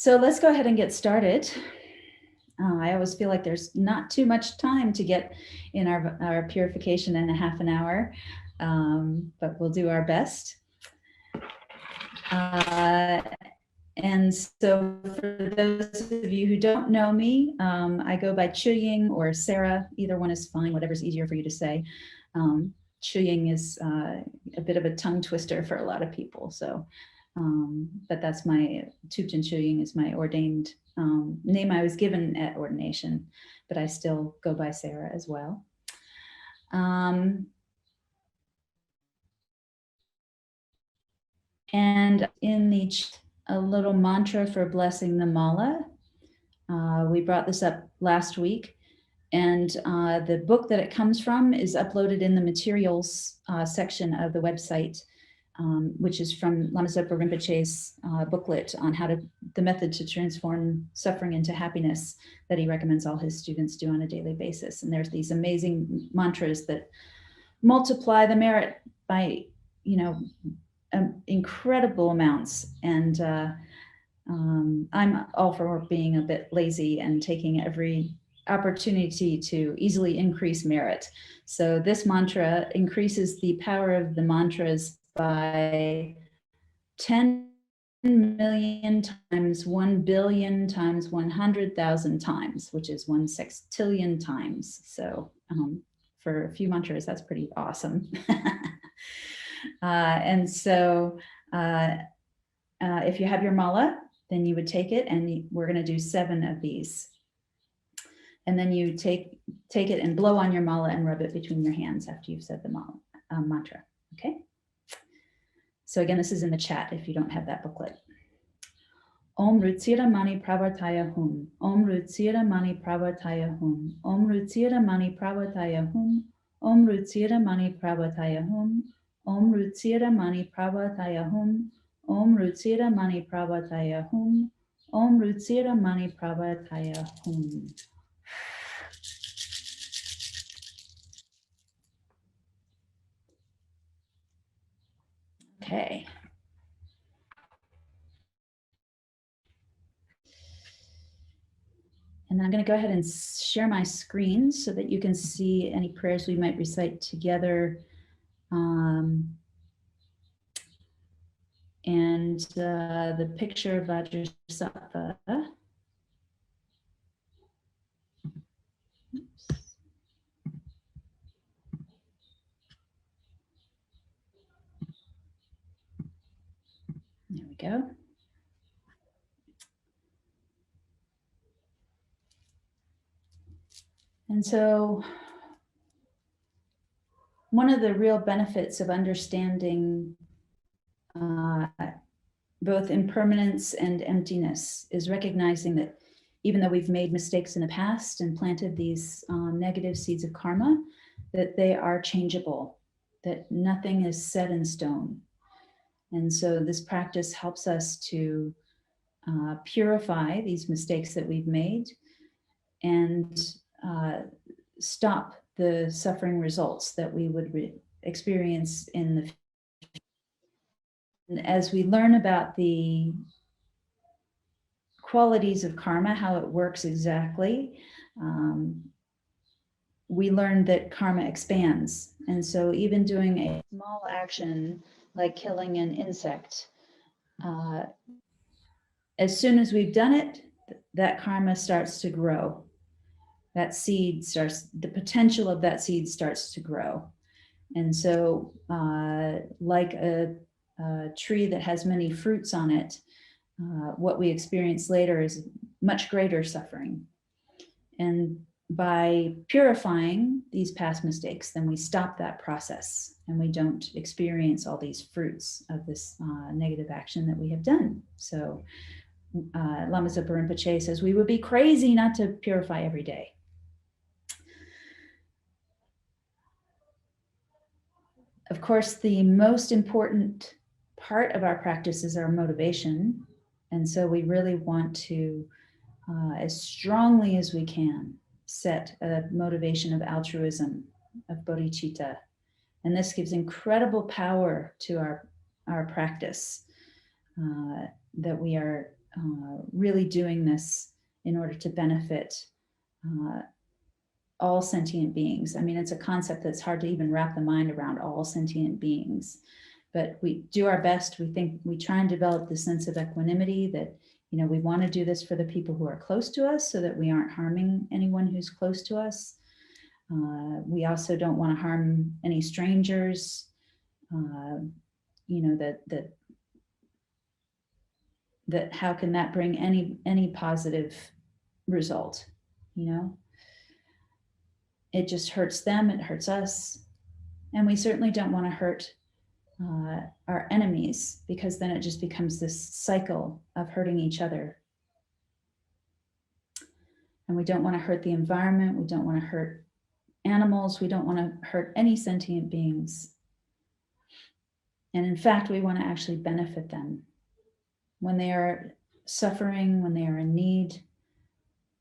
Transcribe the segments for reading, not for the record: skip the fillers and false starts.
So let's go ahead and get started. I always feel like there's not too much time to get in our purification in a half an hour, but we'll do our best. And so for those of you who don't know me, I go by Chöying or Sarah. Either one is fine, whatever's easier for you to say. Chöying is a bit of a tongue twister for a lot of people. So, but that's my, Thubten Chöying is my ordained name I was given at ordination, but I still go by Sarah as well. And in a little mantra for blessing the mala. We brought this up last week, and the book that it comes from is uploaded in the materials section of the website, which is from Lama Zopa Rinpoche's booklet on the method to transform suffering into happiness that he recommends all his students do on a daily basis. And there's these amazing mantras that multiply the merit by, incredible amounts. And I'm all for being a bit lazy and taking every opportunity to easily increase merit. So this mantra increases the power of the mantras by 10 million times, 1 billion times, 100,000 times, which is 1 sextillion times. So for a few mantras, that's pretty awesome. And so if you have your mala, then you would take it, and we're going to do 7 of these. And then you take it and blow on your mala and rub it between your hands after you've said the mantra. Okay. So again, this is in the chat if you don't have that booklet. Om Rutsira Mani Pravartaya Hum. Om Rutsira Mani Pravartaya Hum. Om Rutsira Mani Pravartaya Hum. Om Rutsira Mani Pravartaya Hum. Om Rutsira Mani Pravartaya Hum. Om Rutsira Mani Pravartaya Hum. Om Rutsira Mani Pravartaya Hum. Okay. And I'm going to go ahead and share my screen so that you can see any prayers we might recite together. And the picture of Vajrasattva. Oops. There we go. And so one of the real benefits of understanding both impermanence and emptiness is recognizing that even though we've made mistakes in the past and planted these negative seeds of karma, that they are changeable, that nothing is set in stone. And so this practice helps us to purify these mistakes that we've made and stop the suffering results that we would experience in the future. And as we learn about the qualities of karma, how it works exactly, we learn that karma expands. And so even doing a small action like killing an insect, as soon as we've done it, that karma starts to grow. That seed starts, the potential of that seed starts to grow. And so like a tree that has many fruits on it, what we experience later is much greater suffering. And by purifying these past mistakes, then we stop that process and we don't experience all these fruits of this negative action that we have done. So Lama Zopa Rinpoche says we would be crazy not to purify every day. Of course, the most important part of our practice is our motivation. And so we really want to, as strongly as we can, set a motivation of altruism, of bodhicitta. And this gives incredible power to our practice, that we are really doing this in order to benefit all sentient beings. I mean, it's a concept that's hard to even wrap the mind around, all sentient beings. But we do our best. We try and develop the sense of equanimity that, you know, we want to do this for the people who are close to us so that we aren't harming anyone who's close to us. We also don't want to harm any strangers. You know, that how can that bring any positive result, you know? It just hurts them, it hurts us. And we certainly don't want to hurt our enemies, because then it just becomes this cycle of hurting each other. And we don't want to hurt the environment. We don't want to hurt animals. We don't want to hurt any sentient beings. And in fact, we want to actually benefit them. When they are suffering, when they are in need,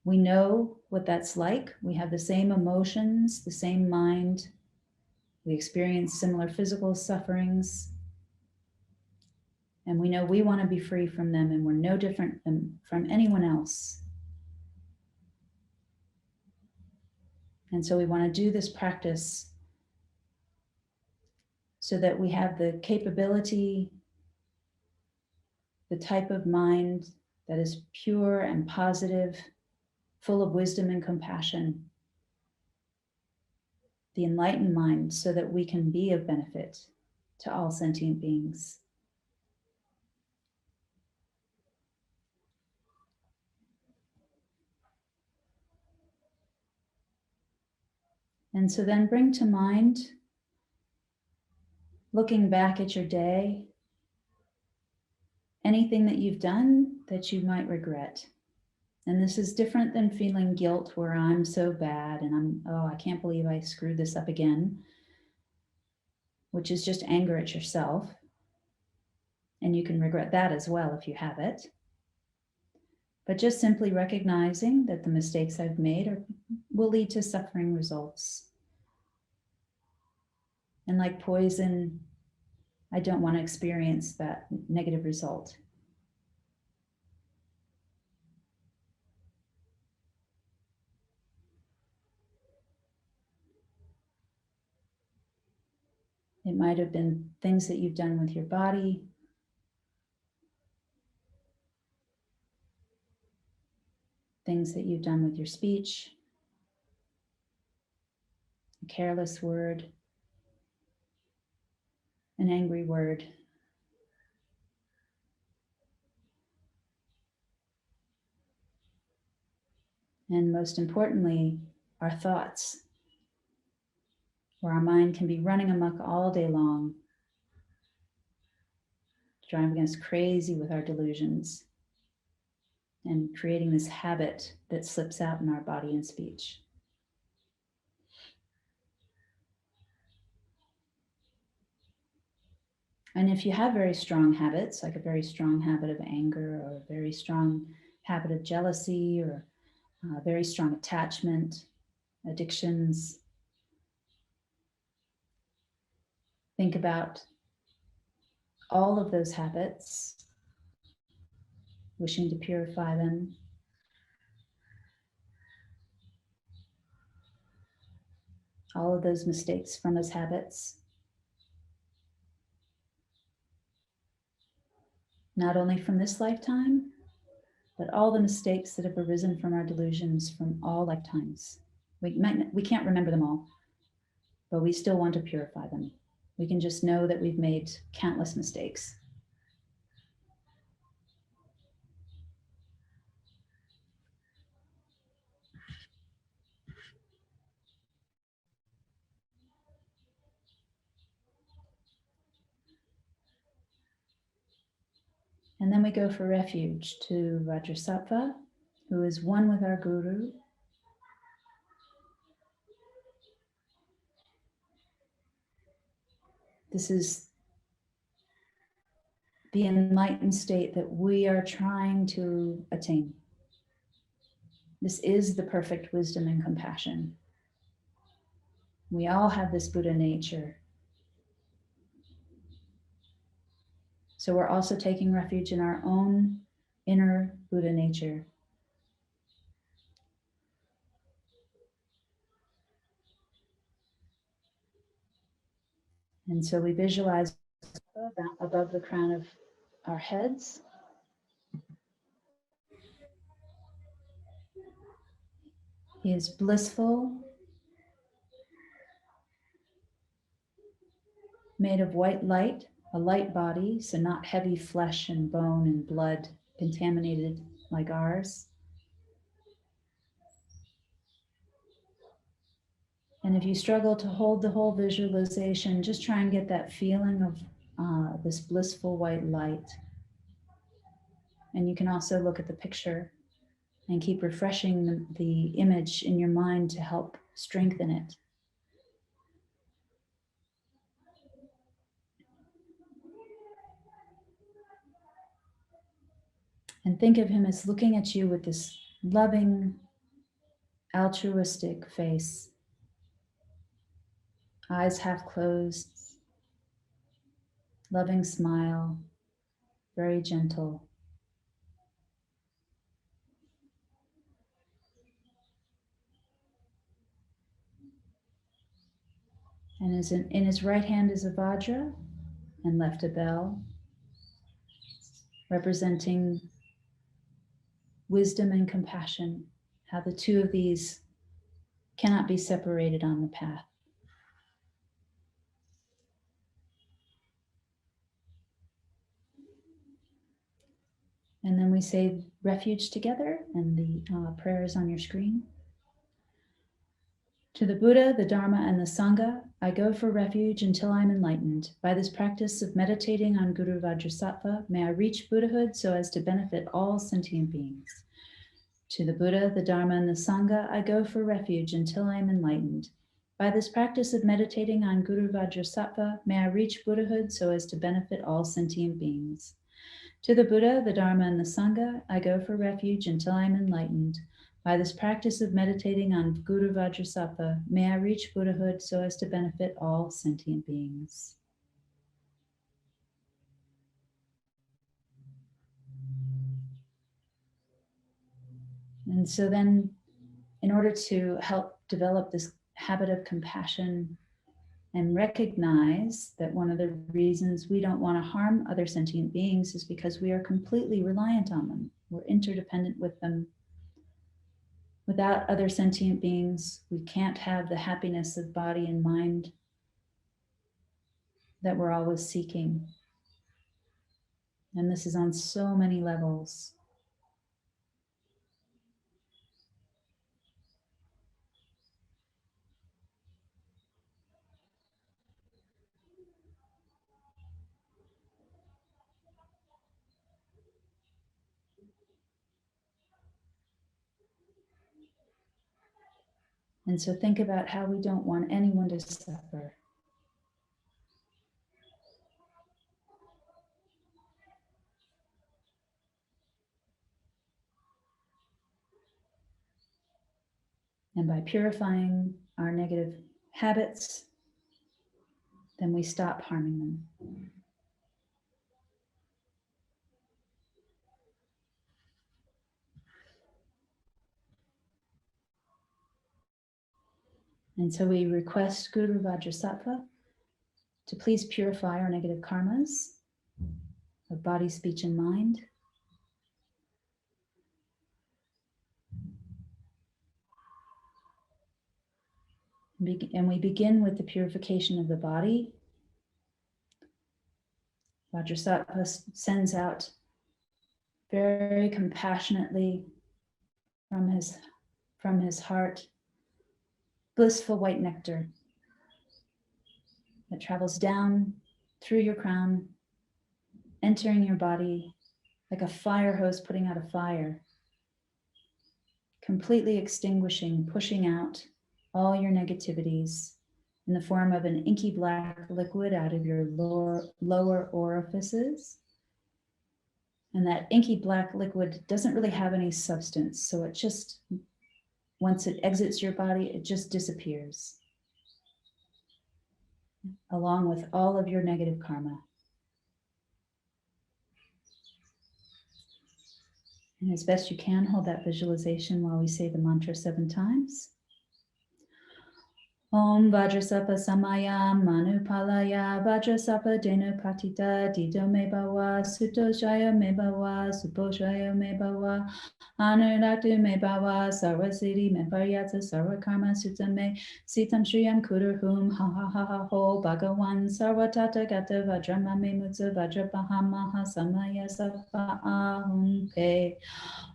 we know what that's like. We have the same emotions, the same mind. We experience similar physical sufferings. And we know we want to be free from them, and we're no different from anyone else. And so we want to do this practice so that we have the capability, the type of mind that is pure and positive, full of wisdom and compassion, the enlightened mind, so that we can be of benefit to all sentient beings. And so then bring to mind, looking back at your day, anything that you've done that you might regret. And this is different than feeling guilt, where I'm so bad and I can't believe I screwed this up again, which is just anger at yourself. And you can regret that as well if you have it. But just simply recognizing that the mistakes I've made will lead to suffering results. And like poison, I don't want to experience that negative result. It might have been things that you've done with your body, things that you've done with your speech, a careless word, an angry word. And most importantly, our thoughts, where our mind can be running amok all day long, driving us crazy with our delusions and creating this habit that slips out in our body and speech. And if you have very strong habits, like a very strong habit of anger, or a very strong habit of jealousy, or very strong attachment, addictions, think about all of those habits, wishing to purify them. All of those mistakes from those habits. Not only from this lifetime, but all the mistakes that have arisen from our delusions from all lifetimes. We can't remember them all, but we still want to purify them. We can just know that we've made countless mistakes. And then we go for refuge to Vajrasattva, who is one with our Guru. This is the enlightened state that we are trying to attain. This is the perfect wisdom and compassion. We all have this Buddha nature. So we're also taking refuge in our own inner Buddha nature. And so we visualize above the crown of our heads. He is blissful, made of white light, a light body, so not heavy flesh and bone and blood contaminated like ours. And if you struggle to hold the whole visualization, just try and get that feeling of this blissful white light. And you can also look at the picture and keep refreshing the image in your mind to help strengthen it. And think of him as looking at you with this loving, altruistic face, eyes half closed, loving smile, very gentle. And in his right hand is a Vajra and left a bell, representing wisdom and compassion, how the two of these cannot be separated on the path. And then we say refuge together, and the prayer is on your screen. To the Buddha, the Dharma, and the Sangha, I go for refuge until I'm enlightened. By this practice of meditating on Guru Vajrasattva, may I reach Buddhahood so as to benefit all sentient beings. To the Buddha, the Dharma, and the Sangha, I go for refuge until I am enlightened. By this practice of meditating on Guru Vajrasattva, may I reach Buddhahood so as to benefit all sentient beings. To the Buddha, the Dharma, and the Sangha, I go for refuge until I am enlightened. By this practice of meditating on Guru Vajrasattva, may I reach Buddhahood so as to benefit all sentient beings. And so then, in order to help develop this habit of compassion and recognize that one of the reasons we don't want to harm other sentient beings is because we are completely reliant on them. We're interdependent with them. Without other sentient beings, we can't have the happiness of body and mind that we're always seeking. And this is on so many levels. And so think about how we don't want anyone to suffer. And by purifying our negative habits, then we stop harming them. And so we request Guru Vajrasattva to please purify our negative karmas of body, speech, and mind. And we begin with the purification of the body. Vajrasattva sends out very compassionately from his heart blissful white nectar that travels down through your crown, entering your body like a fire hose putting out a fire, completely extinguishing, pushing out all your negativities in the form of an inky black liquid out of your lower orifices. And that inky black liquid doesn't really have any substance, so it just, once it exits your body, it just disappears, along with all of your negative karma. And as best you can, hold that visualization while we say the mantra 7 times. Om Vajrasattva Samaya Manupalaya Vajrasattva Denu Pratita Dido Me Bawa Sutoshaya Me Bawa Suposhaya Me Bawa Anuratu Me Bawa Sarvasiddhi Me Paryatsa Sarva Karma Sutta Me Sitam Shriyam Kudarhum Ha Ha Ha Ha Ho Bhagawan Sarvatata Gata Vajrama Me Mutsa Vajrapahamaha Samaya Safa Ahum Pe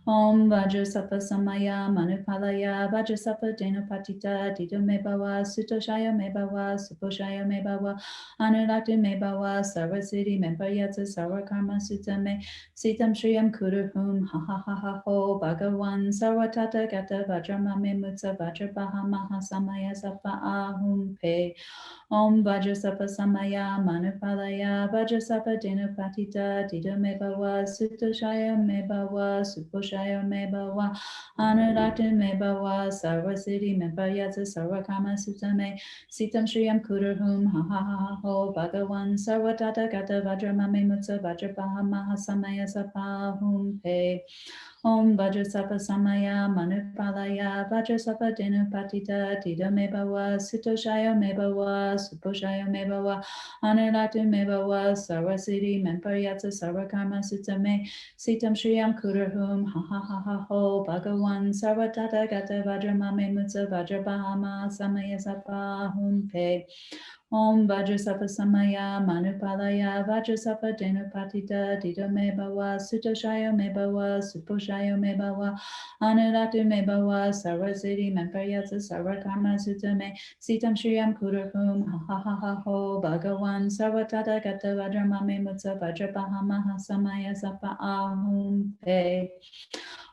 Om Vajrasattva Samaya Manupalaya Vajrasattva Denu Patita Dido Me Bawa Sutoshaya Me Bawa Suposhaya Me Bawa Anuratu Me Bawa Sarvasiddhi Me Paryatsa Sarva Karma Sutta Me Sitam Shriyam Kudarhum Ha Ha Ha Ha Ho Bhagawan Sarvatata Gata Vajrama Me Mutsa Vajrapahamaha Samaya Safa Ahum Pe Om Vajrasattva Samaya Manupalaya Vajrasattva Denu Patita Dido Me Bawa Sutoshaya Me Bawa Suposhaya Me Bawa Anuratu Me Bawa Sarvasiddhi Me Paryatsa Sarva Karma Sutta Me Sitam Shriyam Kudarhum Ha Ha Ha Ha Ho Bhagawan Sarvatata Gata Vajrama Me Mutsa Vajrapahamaha Samaya Sapahum Pe Om Vajrasattva Samaya Manupalaya Vajrasattva Denu Patita Dido Me Bawa Sutoshaya Me Bawa Suposhaya Me Bawa Anuratu Me Bawa Sarvasiddhi Me Paryatsa Sarva Karma Sutta Me Sitam Shriyam Kudarhum Ha Ha Ha Ha Ho Bhagawan Sarvatata Gata Vajrama Me Mutsa Vajrapahama Samaya Sapahum Pe Om Vajrasattva Samaya Manupalaya Vajrasattva Denu Patita Dido Me Bawa Sutoshaya Me Bawa Suposhaya Me Bawa Anuratu Me Bawa Sarvasiddhi Me Paryatsa Sarva Karma Sutta Me Sitam Shriyam Kudarhum Ha Ha Ha Ha Ho Bhagawan Sarvatata Gata Vajrama Me Mutsa Vajrapahamaha Samaya Sapa Ahum Pe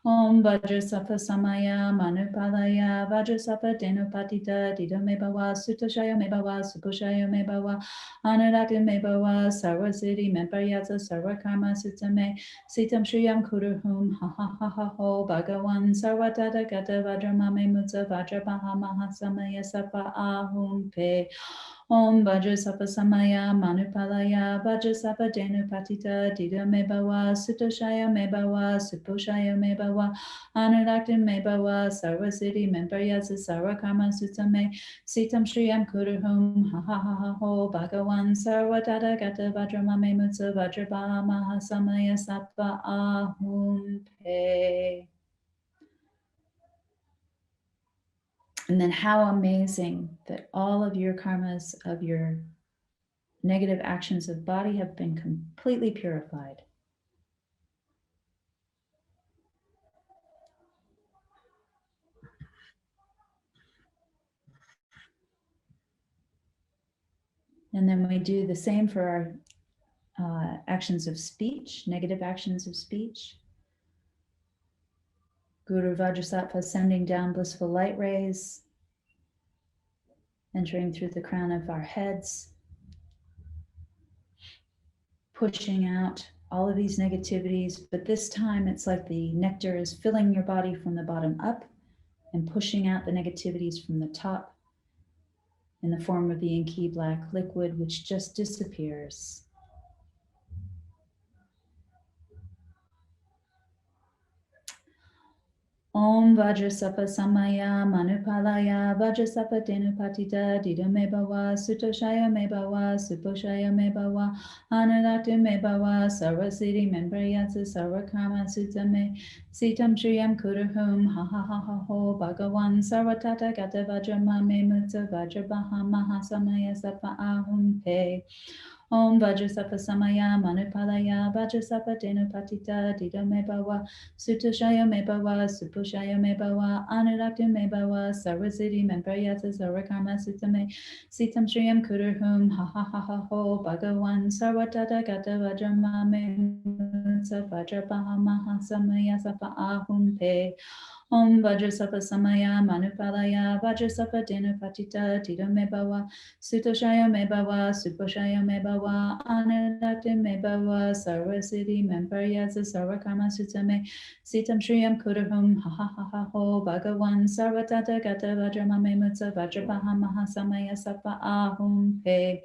Om Vajrasattva Samaya Manupalaya Vajrasattva Denu Patita Dido Me Bawa Sutoshaya Me Bawa Suposhaya Me Bawa Anuratu Me Bawa Sarvasiddhi Me Paryatsa Sarva Karma Sutta Me Sitam Shriyam Kudarhum Ha Ha Ha Ha Ho Bhagawan Sarvatata Gata Vajrama Me Mutsa Vajrapahamaha Samaya Sapa Ahum Pe Om Vajrasattva Samaya Manupalaya Vajrasattva Denu Patita Dido Me Bawa Sutoshaya Me Bawa Suposhaya Me Bawa Anuratu Me Bawa Sarvasiddhi Me Paryatsa Sarva Karma Sutta Me Sitam Shriyam Kudarhum Ha Ha Ha Ha Ho Bhagawan Sarvatata Gata Vajrama Me Mutsa Vajrapahamaha Samaya Sapa Ahum Pe. And then how amazing that all of your karmas of your negative actions of body have been completely purified. And then we do the same for our actions of speech, negative actions of speech. Guru Vajrasattva sending down blissful light rays, entering through the crown of our heads, pushing out all of these negativities, but this time it's like the nectar is filling your body from the bottom up and pushing out the negativities from the top in the form of the inky black liquid, which just disappears. Om Vajrasattva Samaya Manupalaya Vajrasattva Denu Patita Dido Me Bawa Sutoshaya Me Bawa Suposhaya Me Bawa Anuratu Me Bawa Sarvasiddhi Me Paryatsa Sarva Karma Sutta Me Sitam Shriyam Kudarhum Ha Ha Ha Ha Ho Bhagawan Sarvatata Gata Vajrama Me Mutsa Vajrapahamaha Samaya Sapa Ahum Pe Om Vajrasattva Samaya Manupalaya Vajrasattva Denu Patita Dido Me Bawa Sutoshaya Me Bawa Suposhaya Me Bawa Anuratu Me Bawa Sarvasiddhi Me Paryatsa Sarva Karma Sutta Me Sitam Shriyam Kudarhum Ha Ha Ha Ha Ho Bhagawan Sarvatata Gata Vajrama Me Mutsa Vajrapahamaha Samaya Sapa Ahum Pe Om Vajrasattva Samaya Manupalaya Vajrasattva Denu Patita Dido Me Bawa Sutoshaya Me Bawa Suposhaya Me Bawa Anuratu Me Bawa Sarvasiddhi Me Paryatsa Sarva Karma Sutta Me Sitam Shriyam Kudarhum Ha Ha Ha Ha Ho Bhagawan Sarvatata Gata Vajrama Me Mutsa Vajrapahamaha Samaya Sapa Ahum Pe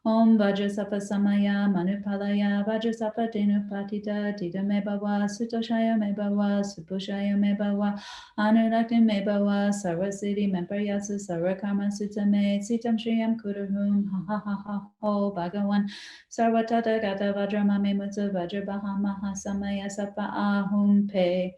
Om Vajrasattva Samaya Manupalaya Vajrasattva Denupatita Dita Mebawa Sutoshaya Mebawa Supushaya Mebawa Anurakti Mebawa Sarvasiddhi Mempariyasa Sarvakarma Sutame Sitam Shriyam Kuruhum Ha Ha Ha Ha Ho Bhagavan Sarvatata Gata Vajramame Mutsa Vajrabaha Maha Samaya Sapa Ahum Pe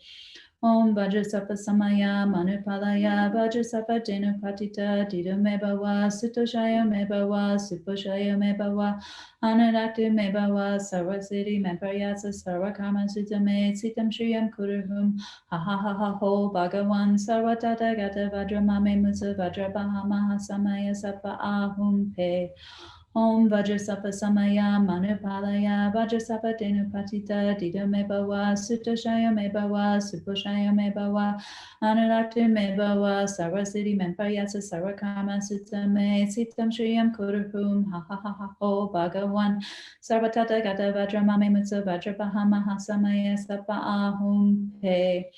Om Vajrasattva Samaya Manupalaya Vajrasattva Denupatita Dida Mebawa Sutoshaya Mebawa Suposhaya Mebawa Anurakti Mebawa Sarvasiddhi Mempariyasa Sarvakarma Sutame Sitam Shriyam Kuruhum Ha Ha Ha Ha Ho Bhagavan Sarvatata Gata Vajramame Mutsa Vajrabaha Maha Samaya Sapa Ahum Pe Om Vajrasattva Samaya Manupalaya Vajrasattva Denupatita Dida Mebawa Sutoshaya Mebawa Suposhaya Mebawa Anurakti Mebawa Sarvasiddhi Mempariyasa Sarvakarma Sutame Sitam Shriyam Kuruhum Ha Ha Ha Ha Ho Bhagavan Sarvatata Gata Vajramame Mutsa Vajrabaha Maha Samaya Sapa Ahum Pe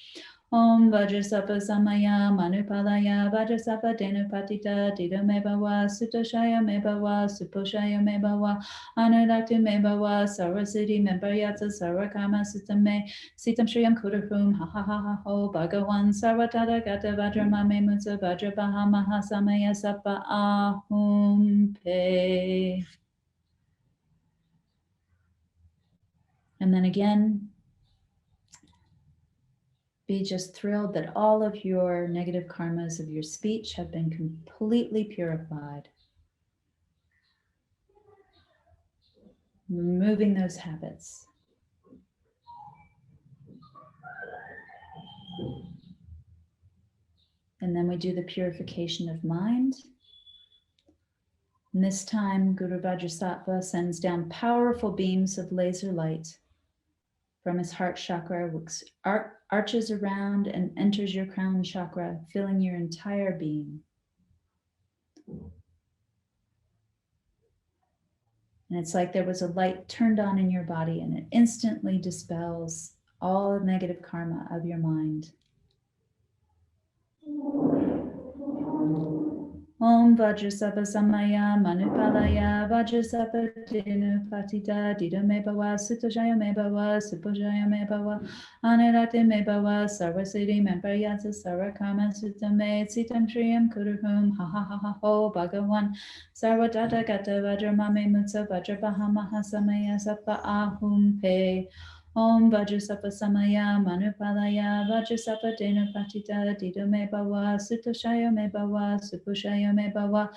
Om Vajrasattva Samaya Manupalaya Vajrasattva Denupatita Dida Mebawa Sutoshaya Mebawa Suposhaya Mebawa Anurakti Mebawa Sarvasiddhi Mempariyasa Sarvakarma Sutame Sitam Shriyam Kuruhum Ha Ha Ha Ha Ho Bhagavan Sarvatata Gata Vajramame Mutsa Vajrabaha Maha Samaya Sapa Ahum Pe. And then again, be just thrilled that all of your negative karmas of your speech have been completely purified. Removing those habits. And then we do the purification of mind. And this time, Guru Vajrasattva sends down powerful beams of laser light from his heart chakra, which arches around and enters your crown chakra, filling your entire being. And it's like there was a light turned on in your body and it instantly dispels all negative karma of your mind. Om Vajrasattva Samaya Manupalaya Vajrasattva Denupatita Dida Mebawa Sutoshaya Mebawa Suposhaya Mebawa Anurakti Mebawa Sarvasiddhi Mempariyasa Sarvakarma Sutame Sitam Shriyam Kuruhum Ha Ha Ha Ha Ho Bhagavan Sarvatata Gata Vajramame Mutsa Vajrabaha Maha Samaya Sapa Ahum Pe Om Vajrasattva Samaya Manupalaya Vajrasattva Denupatita Dida Mebawa Sutoshaya Mebawa Supushaya Mebawa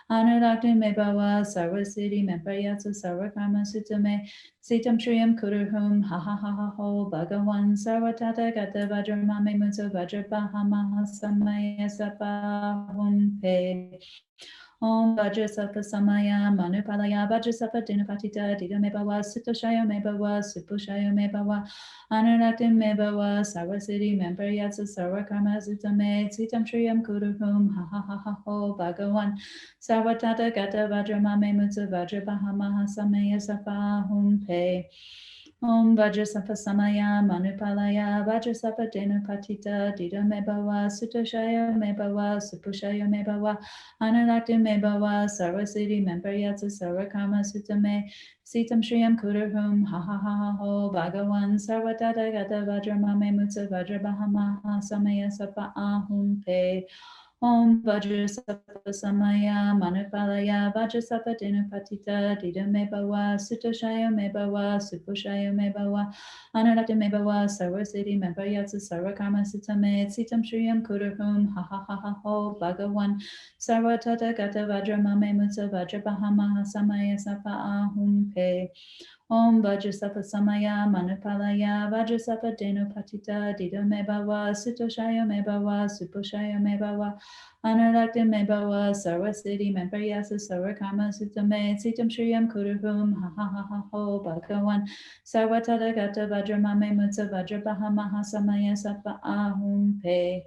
Anurakti Mebawa Sarvasiddhi Mempariyasa Sarvakarma Sutame Sitam Shriyam Kuruhum Ha Ha Ha Ha Ho Bhagavan Sarvatata Gata Vajramame Mutsa Vajrabaha Maha Samaya Sapa Ahum Pe Om Vajrasattva Samaya Manupalaya Vajrasattva Denupatita Dida Mebawa Sutoshaya Mebawa Supushaya Mebawa Anurakti Mebawa Sarvasiddhi Mempariyasa Sarvakarma Sutame Sitam Shriyam Kuruhum Ha Ha Ha Ha Ho Bhagavan Sarvatata Gata Vajramame Mutsa Vajrabaha Maha Samaya Sapa Ahum Pe Om Vajrasattva Samaya Manupalaya Vajrasattva Denupatita Dida Mebawa Sutoshaya Mebawa Supushaya Mebawa Anurakti Mebawa Sarvasiddhi Mempariyasa Sarvakarma Sutame Sitam Shriyam Kuruhum Ha Ha Ha Ha Ho Bhagavan Sarvatata Gata Vajramame Mutsa Vajrabaha Maha Samaya Sapa Ahum Pe Om Vajrasattva Samaya Manupalaya Vajrasattva Denupatita Dida Mebawa Sutoshaya Mebawa Suposhaya Mebawa Anurakti Mebawa Sarvasiddhi Mempariyasa Sarvakarma Sutame Sitam Shriyam Kuruhum Ha Ha Ha Ha Ho Bhagavan Sarvatata Gata Vajramame Mutsa Vajrabaha Maha Samaya Sapa Ahum Pe Om Vajrasattva Samaya Manupalaya Vajrasattva Denupatita Dida Mebawa Sutoshaya Mebawa Suposhaya Mebawa Anurakti Mebawa Sarvasiddhi Mempariyasa Sarvakarma Sutame Sitam Shriyam Kuruhum Ha Ha Ha Ha Ho Bhagavan Sarvatata Gata Vajramame Mutsa Vajrabaha Maha Samaya Sapa Ahum Pe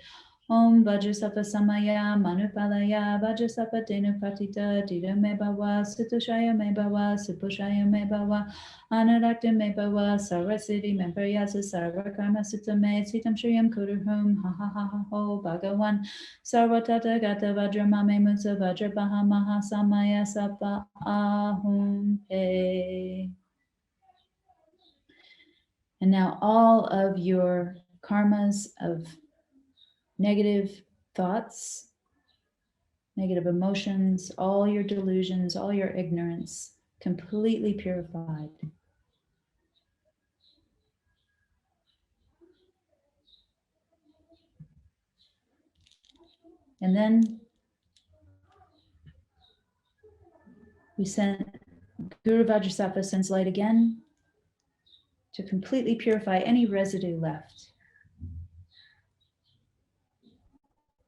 Om Vajrasattva Samaya Manupalaya Vajrasattva Denupatita Dida Me Bhava Sutushaya Me Bhava Supushaya Me Bhava Anurakta Me Bhava Sarvasiddhi Me Paryasa Sarvakarma Sutta Me Sitam Shriyam Kuruhum Ha Ha Ha Ha Ho Bhagavan Sarvatata Gata Vajramame Mutsa Vajrabaha Maha Samaya Sapa Ahum Pe. And now all of your karmas of negative thoughts, negative emotions, all your delusions, all your ignorance, completely purified. And then we send Guru Vajrasattva sends light again to completely purify any residue left.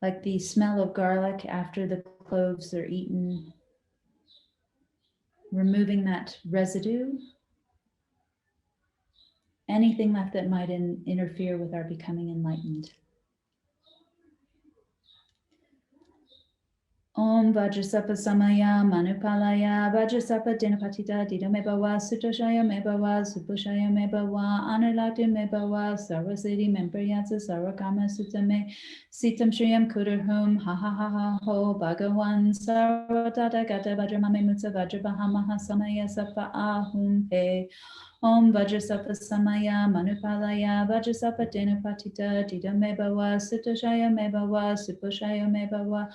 Like the smell of garlic after the cloves are eaten, removing that residue, anything left that might interfere with our becoming enlightened. Om Vajrasattva Samaya Manupalaya Vajrasattva Dinapatita Dida Me Bhava Sutoshaya Me Bhava Supushaya Me Bhava Anulakta Me Bhava Sarvasiddhi Mempriyatsa Sarvakama Sutta Me Sitam Shriyam Kudurhum Ha Ha Ha Ha Ho Bhagavan Sarvatata Gata Vajramame Mutsa Vajrabahamaha Samaya Safa Ahum Pe Om Vajrasattva Samaya Manupalaya Vajrasattva Dinapatita Dida Me Bhava Sutoshaya Me Bhava Supushaya Me Bhava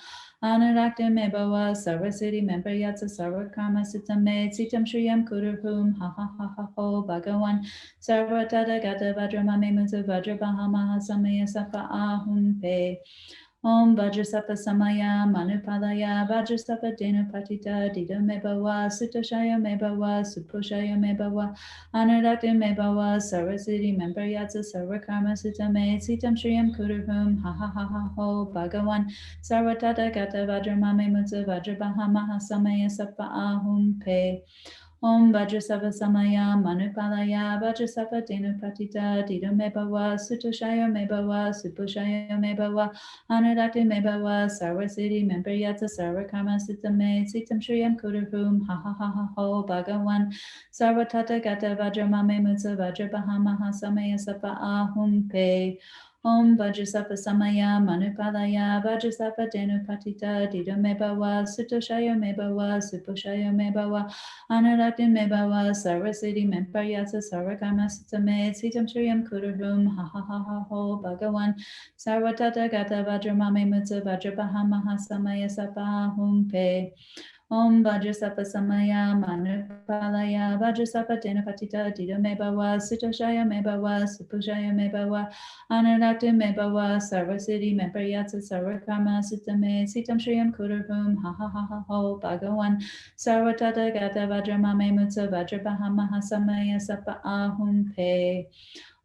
Anurakta Me Bhava Sarvasiddhi Mempriyatsa Sarvakarma Sutta Me Sitam Shriyam Kudurhum Ha Ha Ha Ha Ho Bhagavan Sarvatata Gata Vajramame Mutsa Vajrabahamaha Samaya Safa Ahum Pe Om Vajrasattva Samaya Manupalaya Vajrasattva Denupatita Dida Me Bhava Sutoshaya Me Bhava Supushaya Me Bhava Anurakta Me Bhava Sarvasiddhi Mempriyatsa Sarvakarma Sutta Me Sitam Shriyam Kudurhum Ha Ha Ha Ha Ho Bhagavan Sarvatata Gata Vajramame Mutsa Vajrabahamaha Samaya Safa Ahum Pe Om Vajrasattva Samaya Manupalaya Vajrasattva Denupatita Dida Me Bhava Sutoshaya Me Bhava Supushaya Me Bhava Anurakta Me Bhava Sarvasiddhi Mempriyatsa Sarvakarma Sutta Me Sitam Shriyam Kudurhum Ha Ha Ha Ha Ho Bhagavan Sarvatata Gata Vajramame Mutsa Vajrabahamaha Samaya Safa Ahum Pe Om Vajrasattva Samaya Manupalaya Vajrasattva Denupatita Dida Me Bhava Sutoshaya Me Bhava Supushaya Me Bhava Anurakta Me Bhava Sarvasiddhi Mempriyatsa Sarvakarma Sutta Me Sitam Shriyam Kudurhum Ha Ha Ha Ha Ho Bhagavan Sarvatata Gata Vajramame Mutsa Vajrabahamaha Samaya Safa Ahum Pe Om Vajrasattva Samaya Manupalaya Vajrasattva Denapatita Dida Me Bhava Sutoshaya Me Bhava Supushaya Me Bhava Anurakta Me Bhava Sarvasiddhi Mempriyatsa Sarvakarma Sutta Me Sitam Shriyam Kudurhum Ha Ha Ha Ha Ho Bhagavan Sarvatata Gata Vajramame Mutsa Vajrabahamaha Samaya Safa Ahum Pe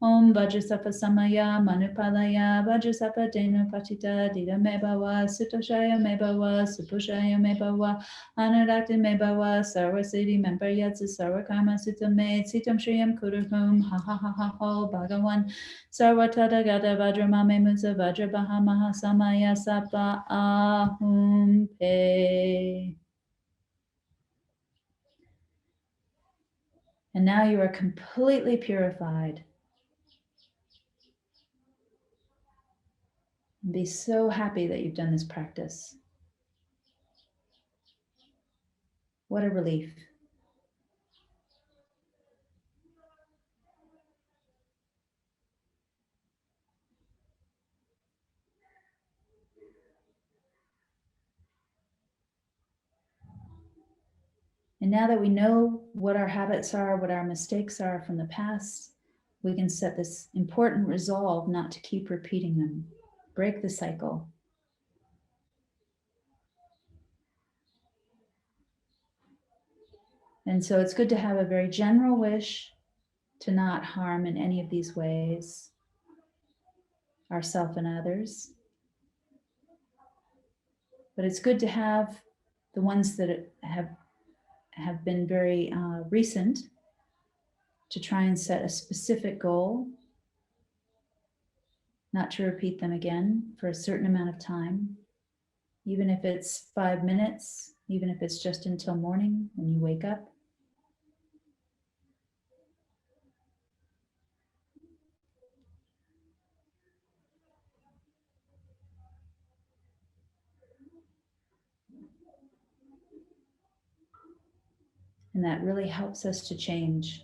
Om Vajrasattva Samaya Manupalaya Vajrasattva Denupatita Dida Me Bhava Sutoshaya Me Bhava Supushaya Me Bhava Anurakta Me Bhava Sarvasiddhi Mempriyatsa Sarvakarma Sutta Me Sitam Shriyam Kudurhum Ha Ha Ha Ha Ho Bhagavan Sarvatata Gata Vajramame Mutsa Vajrabahamaha Samaya Safa Ahum Pe. And now you are completely purified. Be so happy that you've done this practice. What a relief. And now that we know what our habits are, what our mistakes are from the past, we can set this important resolve not to keep repeating them. Break the cycle. And so it's good to have a very general wish to not harm in any of these ways ourselves and others. But it's good to have the ones that have been very recent, to try and set a specific goal not to repeat them again for a certain amount of time, even if it's 5 minutes, even if it's just until morning when you wake up. And that really helps us to change.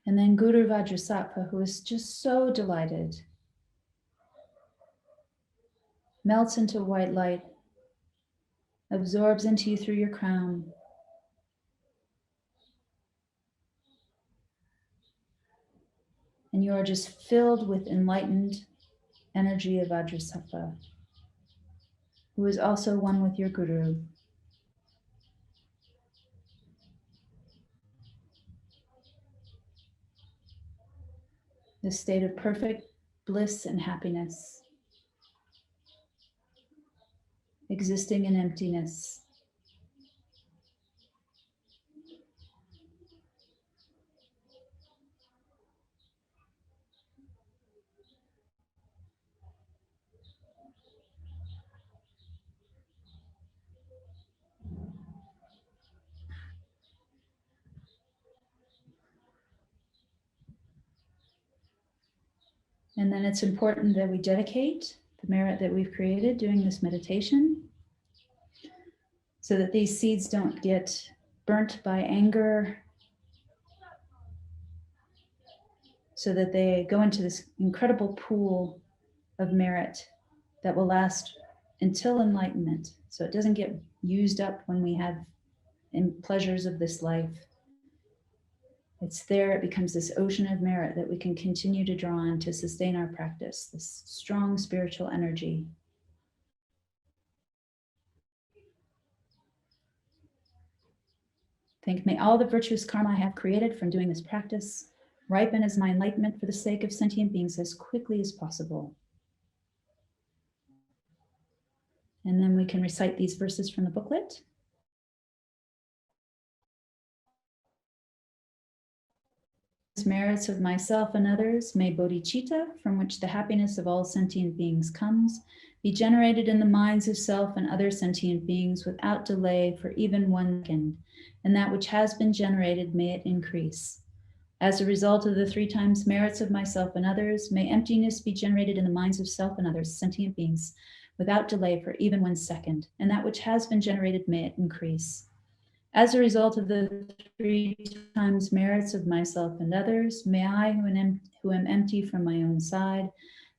And then Guru Vajrasattva, who is just so delighted, melts into white light, absorbs into you through your crown. And you are just filled with enlightened energy of Vajrasattva, who is also one with your Guru. This state of perfect bliss and happiness, existing in emptiness. And then it's important that we dedicate the merit that we've created doing this meditation so that these seeds don't get burnt by anger, so that they go into this incredible pool of merit that will last until enlightenment. So it doesn't get used up when we have pleasures of this life. It's there, it becomes this ocean of merit that we can continue to draw on to sustain our practice, this strong spiritual energy. Think, may all the virtuous karma I have created from doing this practice ripen as my enlightenment for the sake of sentient beings as quickly as possible. And then we can recite these verses from the booklet. Merits of myself and others, may bodhicitta, from which the happiness of all sentient beings comes, be generated in the minds of self and other sentient beings without delay for even 1 second, and that which has been generated, may it increase. As a result of the 3 times merits of myself and others, may emptiness be generated in the minds of self and others, sentient beings, without delay for even 1 second, and that which has been generated, may it increase. As a result of the 3 times merits of myself and others, may I, who am empty from my own side,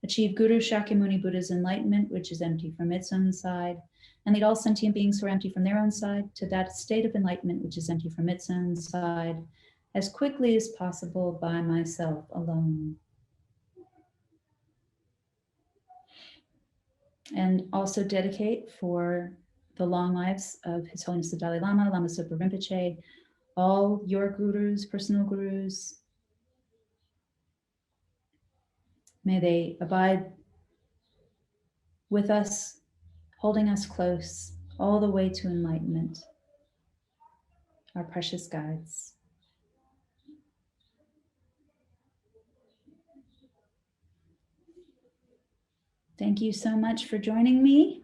achieve Guru Shakyamuni Buddha's enlightenment, which is empty from its own side, and lead all sentient beings who are empty from their own side to that state of enlightenment, which is empty from its own side, as quickly as possible by myself alone. And also dedicate for the long lives of His Holiness the Dalai Lama, Lama Zopa Rinpoche, all your gurus, personal gurus. May they abide with us, holding us close all the way to enlightenment, our precious guides. Thank you so much for joining me.